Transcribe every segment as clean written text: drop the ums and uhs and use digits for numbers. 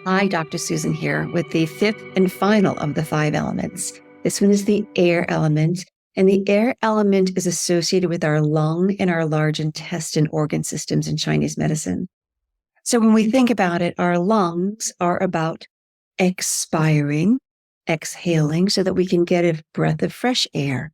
Hi, Dr. Susan here with the fifth and final of the 5 elements. This one is the air element, and the air element is associated with our lung and our large intestine organ systems in Chinese medicine. So when we think about it, our lungs are about expiring, exhaling, so that we can get a breath of fresh air.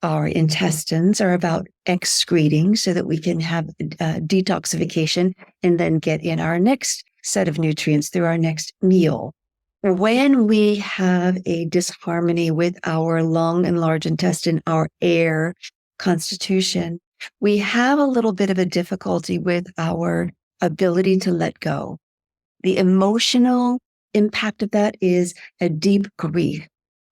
Our intestines are about excreting so that we can have detoxification and then get in our next set of nutrients through our next meal. When we have a disharmony with our lung and large intestine, our air constitution, we have a little bit of a difficulty with our ability to let go. The emotional impact of that is a deep grief.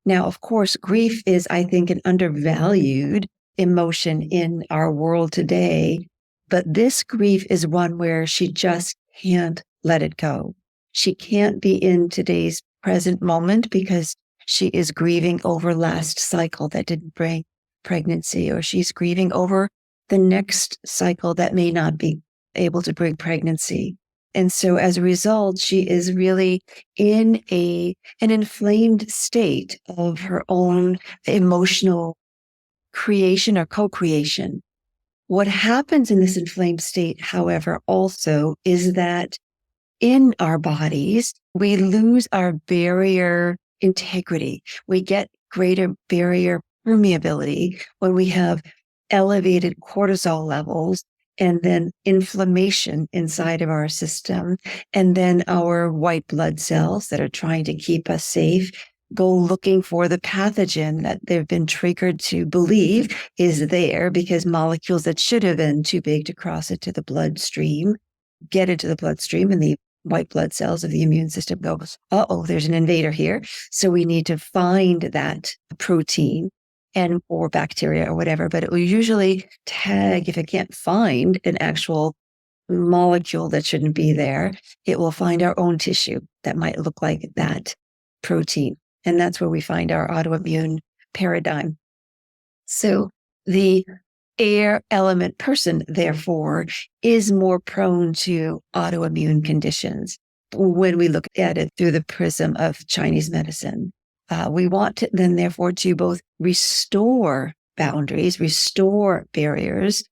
Now, of course, grief is, I think, an undervalued emotion in our world today, but this grief is one where she just can't let it go. She can't be in today's present moment because she is grieving over last cycle that didn't bring pregnancy, or she's grieving over the next cycle that may not be able to bring pregnancy. And so as a result, she is really in an inflamed state of her own emotional creation or co-creation. What happens in this inflamed state, however, also is that in our bodies, we lose our barrier integrity. We get greater barrier permeability when we have elevated cortisol levels, and then inflammation inside of our system, and then our white blood cells that are trying to keep us safe go looking for the pathogen that they've been triggered to believe is there, because molecules that should have been too big to cross into the bloodstream get into the bloodstream, and the white blood cells of the immune system go, uh-oh, there's an invader here. So we need to find that protein or bacteria or whatever, but it will usually tag, if it can't find an actual molecule that shouldn't be there, it will find our own tissue that might look like that protein. And that's where we find our autoimmune paradigm. So the air element person, therefore, is more prone to autoimmune conditions when we look at it through the prism of Chinese medicine. We want to then, therefore, to both restore boundaries, restore barriers,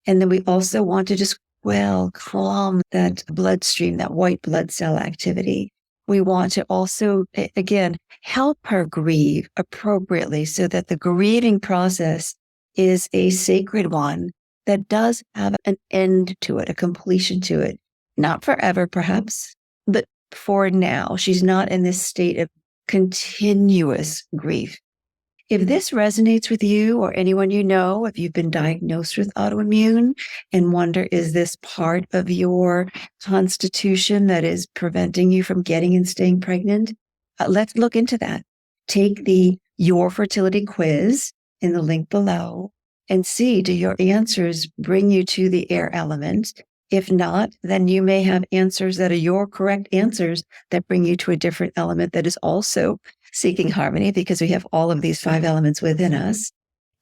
and then we also want to just, calm that bloodstream, that white blood cell activity. We want to also, again, help her grieve appropriately so that the grieving process is a sacred one that does have an end to it, a completion to it. Not forever, perhaps, but for now. She's not in this state of continuous grief. If this resonates with you or anyone you know, if you've been diagnosed with autoimmune and wonder, is this part of your constitution that is preventing you from getting and staying pregnant? Let's look into that. Take the Your Fertility quiz in the link below and see, do your answers bring you to the air element? If not, then you may have answers that are your correct answers that bring you to a different element that is also seeking harmony, because we have all of these 5 elements within us.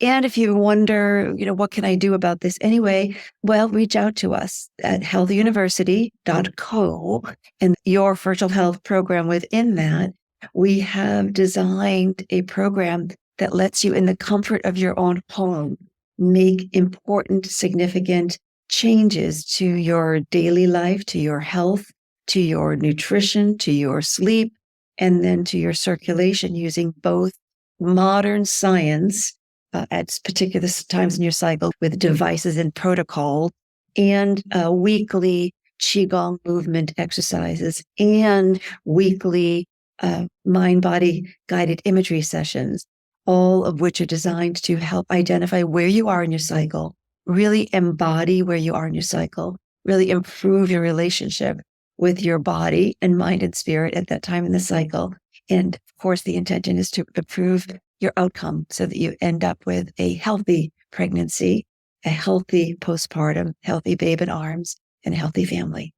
And if you wonder, what can I do about this anyway? Well, reach out to us at HealthYouniversity.co, and your Fertile Health program within that. We have designed a program that lets you, in the comfort of your own home, make important, significant changes to your daily life, to your health, to your nutrition, to your sleep, and then to your circulation, using both modern science at particular times in your cycle with devices and protocol, and weekly Qigong movement exercises, and weekly mind-body guided imagery sessions, all of which are designed to help identify where you are in your cycle, really embody where you are in your cycle, really improve your relationship with your body and mind and spirit at that time in the cycle. And of course, the intention is to improve your outcome so that you end up with a healthy pregnancy, a healthy postpartum, healthy babe in arms, and a healthy family.